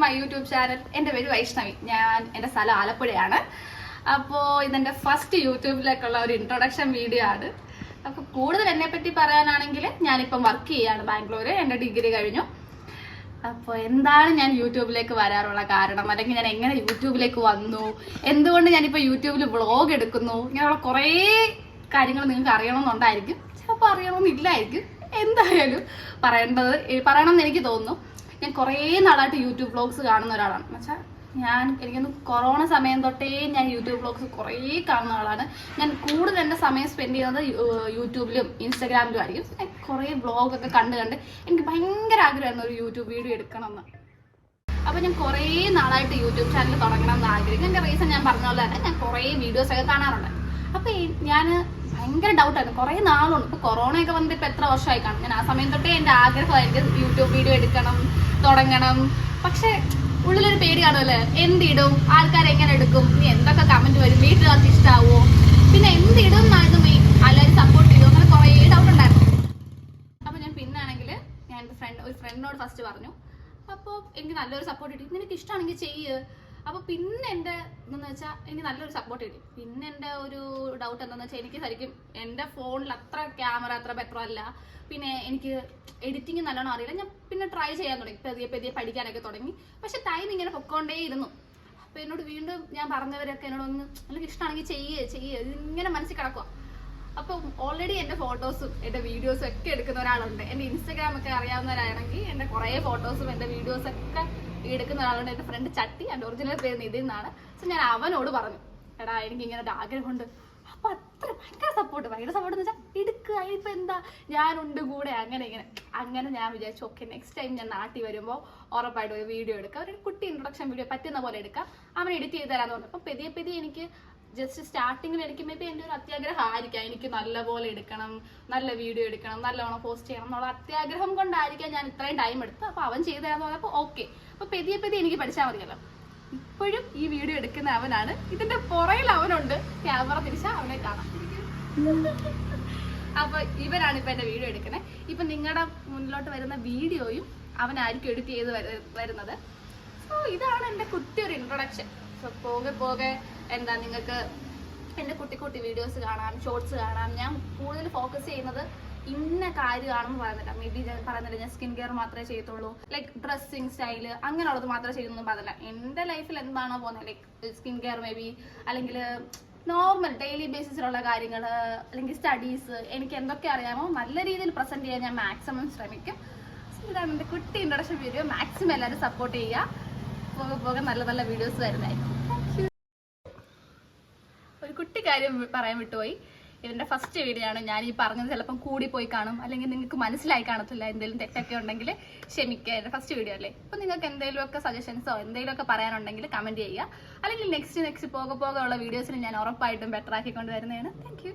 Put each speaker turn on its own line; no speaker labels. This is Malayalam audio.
My YouTube channel. എൻ്റെ പേര് വൈഷ്ണവി. എൻ്റെ സ്ഥലം ആലപ്പുഴയാണ്. അപ്പോൾ ഇതെൻ്റെ ഫസ്റ്റ് യൂട്യൂബിലേക്കുള്ള ഒരു ഇൻട്രൊഡക്ഷൻ വീഡിയോ ആണ്. അപ്പോൾ കൂടുതൽ എന്നെപ്പറ്റി പറയാനാണെങ്കിൽ ഞാനിപ്പം വർക്ക് ചെയ്യാണ് ബാംഗ്ലൂർ. എൻ്റെ ഡിഗ്രി കഴിഞ്ഞു. അപ്പോൾ എന്താണ് ഞാൻ യൂട്യൂബിലേക്ക് വരാനുള്ള കാരണം, അല്ലെങ്കിൽ ഞാൻ എങ്ങനെ യൂട്യൂബിലേക്ക് വന്നു, എന്തുകൊണ്ട് ഞാനിപ്പോൾ യൂട്യൂബിൽ വ്ളോഗ് എടുക്കുന്നു, ഇങ്ങനെയുള്ള കുറേ കാര്യങ്ങൾ നിങ്ങൾക്ക് അറിയണമെന്നുണ്ടായിരിക്കും. ചിലപ്പോൾ അറിയണമെന്നില്ലായിരിക്കും. എന്തായാലും പറയണമെന്ന് എനിക്ക് തോന്നുന്നു. ഞാൻ കുറേ നാളായിട്ട് യൂട്യൂബ് വ്ളോഗ്സ് കാണുന്ന ഒരാളാണ്. എന്നുവെച്ചാൽ എനിക്കൊന്ന് കൊറോണ സമയം തൊട്ടേ ഞാൻ യൂട്യൂബ് വ്ളോഗ്സ് കുറേ കാണുന്ന ആളാണ്. ഞാൻ കൂടുതൽ എൻ്റെ സമയം സ്പെൻഡ് ചെയ്യുന്നത് യൂട്യൂബിലും ഇൻസ്റ്റാഗ്രാമിലും ആയിരിക്കും. കുറേ വ്ളോഗൊക്കെ കണ്ട് എനിക്ക് ഭയങ്കര ആഗ്രഹമായിരുന്നു ഒരു യൂട്യൂബ് വീഡിയോ എടുക്കണമെന്ന്. അപ്പോൾ ഞാൻ കുറേ നാളായിട്ട് യൂട്യൂബ് ചാനൽ തുടങ്ങണമെന്ന് ആഗ്രഹിക്കും. എൻ്റെ റീസൺ ഞാൻ പറഞ്ഞ പോലെ തന്നെ ഞാൻ കുറേ വീഡിയോസൊക്കെ കാണാറുണ്ട്. അപ്പോൾ ഞാൻ ഭയങ്കര ഡൗട്ടായിരുന്നു കുറേ നാളുണ്ട്. ഇപ്പോൾ കൊറോണയൊക്കെ വന്നിട്ട് ഇപ്പോൾ എത്ര വർഷമായി കാണും. ഞാൻ ആ സമയം തൊട്ടേ എൻ്റെ ആഗ്രഹമായിരിക്കും യൂട്യൂബ് വീഡിയോ എടുക്കണം, തുടങ്ങണം. പക്ഷേ ഉള്ളിലൊരു പേടി കാണുമല്ലേ, എന്തിടും, ആൾക്കാരെങ്ങനെ എടുക്കും, ഇനി എന്തൊക്കെ കമന്റ് വരും, വീട്ടിലൊക്കെ ഇഷ്ടമാവുമോ, പിന്നെ എന്തിടും എന്നായിരുന്നു മെയിൻ, എല്ലാവരും സപ്പോർട്ട് ചെയ്തു, അങ്ങനെ കുറേ ഡൗട്ട് ഉണ്ടായിരുന്നു. അപ്പോൾ ഞാൻ പിന്നാണെങ്കിൽ ഞാൻ ഒരു ഫ്രണ്ടിനോട് ഫസ്റ്റ് പറഞ്ഞു. അപ്പോൾ എനിക്ക് നല്ലൊരു സപ്പോർട്ട് കിട്ടി. നിനക്ക് ഇഷ്ടമാണെങ്കിൽ ചെയ്യ്. അപ്പോൾ പിന്നെ എൻ്റെ എന്താണെന്ന് വെച്ചാൽ എനിക്ക് നല്ലൊരു സപ്പോർട്ട് കിട്ടി. പിന്നെ എൻ്റെ ഒരു ഡൗട്ട് എന്താണെന്ന് വെച്ചാൽ എനിക്ക് ശരിക്കും എൻ്റെ ഫോണിൽ അത്ര ക്യാമറ അത്ര ബെറ്റർ അല്ല. പിന്നെ എനിക്ക് എഡിറ്റിംഗ് നല്ലോണം അറിയില്ല. ഞാൻ പിന്നെ ട്രൈ ചെയ്യാൻ തുടങ്ങി, പതിയെ പഠിക്കാനൊക്കെ തുടങ്ങി. പക്ഷെ ടൈം ഇങ്ങനെ പൊക്കോണ്ടേ ഇരുന്നു. അപ്പോൾ എന്നോട് വീണ്ടും ഞാൻ പറഞ്ഞവരൊക്കെ എന്നോടൊന്ന് അല്ലെങ്കിൽ ഇഷ്ടമാണെങ്കിൽ ചെയ്യ് ഇതിങ്ങനെ മനസ്സിൽ കിടക്കുക. അപ്പം ഓൾറെഡി എൻ്റെ ഫോട്ടോസും എൻ്റെ വീഡിയോസും ഒക്കെ എടുക്കുന്ന ഒരാളുണ്ട്. എൻ്റെ ഇൻസ്റ്റാഗ്രാം ഒക്കെ അറിയാവുന്നവരാണെങ്കിൽ എൻ്റെ കുറേ ഫോട്ടോസും എൻ്റെ വീഡിയോസൊക്കെ എടുക്കുന്ന ഒരാളുണ്ട്. എൻ്റെ ഫ്രണ്ട് ചട്ടി, എൻ്റെ ഒറിജിനൽ പേര് നിതിൻ എന്നാണ്. സോ ഞാൻ അവനോട് പറഞ്ഞു, എടാ എനിക്ക് ഇങ്ങനെ ഒരു ആഗ്രഹമുണ്ട്. അപ്പോൾ അത്ര ഭയങ്കര സപ്പോർട്ട് എന്ന് വെച്ചാൽ എടുക്കുക, ഇപ്പം എന്താ ഞാനുണ്ട് കൂടെ, അങ്ങനെ ഞാൻ വിചാരിച്ചു ഓക്കെ നെക്സ്റ്റ് ടൈം ഞാൻ നാട്ടിൽ വരുമ്പോൾ ഉറപ്പായിട്ട് ഒരു വീഡിയോ എടുക്കാം, ഒരു കുട്ടി ഇൻട്രൊഡക്ഷൻ വീഡിയോ പറ്റുന്ന പോലെ എടുക്കാം. അവൻ എഡിറ്റ് ചെയ്ത് തരാമെന്ന് പറഞ്ഞു. അപ്പോൾ പതിയെ എനിക്ക് ജസ്റ്റ് സ്റ്റാർട്ടിങ്ങിൽ എനിക്ക് മേ ബി എൻ്റെ ഒരു അത്യാഗ്രഹം ആയിരിക്കാം, എനിക്ക് നല്ലപോലെ എടുക്കണം, നല്ല വീഡിയോ എടുക്കണം, നല്ലോണം പോസ്റ്റ് ചെയ്യണം എന്നുള്ള അത്യാഗ്രഹം കൊണ്ടായിരിക്കാം ഞാൻ ഇത്രയും ടൈം എടുത്ത്. അപ്പോൾ അവൻ ചെയ്തു തരാമെന്ന് പറഞ്ഞപ്പോൾ ഓക്കെ. അപ്പോൾ പതിയെ എനിക്ക് പഠിച്ചാൽ മതിയല്ലോ. ഇപ്പോഴും ഈ വീഡിയോ എടുക്കുന്ന അവനാണ്. ഇതിന്റെ പുറയിൽ അവനുണ്ട്. ക്യാമറ തിരിച്ചാൽ അവനെ കാണാം. അപ്പൊ ഇവരാണ് ഇപ്പൊ എന്റെ വീഡിയോ എടുക്കുന്നത്. ഇപ്പൊ നിങ്ങളുടെ മുന്നിലോട്ട് വരുന്ന വീഡിയോയും അവനായിരിക്കും എഡിറ്റ് ചെയ്ത് വരുന്നത്. സോ ഇതാണ് എന്റെ കുട്ടി ഒരു ഇൻട്രൊഡക്ഷൻ. സോ പോകെ എന്താ നിങ്ങൾക്ക് എന്റെ കുട്ടി വീഡിയോസ് കാണാം, ഷോർട്സ് കാണാം. ഞാൻ കൂടുതൽ ഫോക്കസ് ചെയ്യുന്നത് ഇന്ന കാര്യമാണെന്ന് പറയുന്നില്ല. മേ ബി ഞാൻ പറയുന്നില്ല ഞാൻ സ്കിൻ കെയർ മാത്രമേ ചെയ്യത്തുള്ളൂ, ലൈക്ക് ഡ്രസ്സിങ് സ്റ്റൈല് അങ്ങനെയുള്ളത് മാത്രമേ ചെയ്യുന്നു പറഞ്ഞില്ല. എൻ്റെ ലൈഫിൽ എന്താണോ പോകുന്നത്, like skin care may be, അല്ലെങ്കിൽ നോർമൽ ഡെയിലി ബേസിസിലുള്ള കാര്യങ്ങൾ, അല്ലെങ്കിൽ സ്റ്റഡീസ്, എനിക്ക് എന്തൊക്കെ അറിയാമോ നല്ല രീതിയിൽ പ്രസന്റ് ചെയ്യാൻ ഞാൻ മാക്സിമം ശ്രമിക്കും. ഇതാണ് എൻ്റെ കുട്ടി ഇൻട്രൊഡക്ഷൻ വീഡിയോ. മാക്സിമം എല്ലാവരും സപ്പോർട്ട് ചെയ്യുക. പോകെ നല്ല വീഡിയോസ് വരുന്നതായിരിക്കും. ഒരു കുട്ടി കാര്യം പറയാൻ വിട്ടുപോയി. ഇതിന്റെ ഫസ്റ്റ് വീഡിയോ ആണ്. ഞാൻ ഈ പറഞ്ഞത് ചിലപ്പം കൂടിപ്പോയി കാണും, അല്ലെങ്കിൽ നിങ്ങൾക്ക് മനസ്സിലായി കാണത്തില്ല. എന്തെങ്കിലും തെറ്റൊക്കെ ഉണ്ടെങ്കിൽ ക്ഷമിക്കുക. എൻ്റെ ഫസ്റ്റ് വീഡിയോ അല്ലേ. അപ്പോൾ നിങ്ങൾക്ക് എന്തെങ്കിലുമൊക്കെ സജഷൻസോ എന്തെങ്കിലുമൊക്കെ പറയാനുണ്ടെങ്കിൽ കമന്റ് ചെയ്യുക. അല്ലെങ്കിൽ നെക്സ്റ്റ് പോകെ ഉള്ള വീഡിയോസിന് ഞാൻ ഉറപ്പായിട്ടും ബെറ്റർ ആക്കിക്കൊണ്ട് വരുന്നതാണ്. Thank you.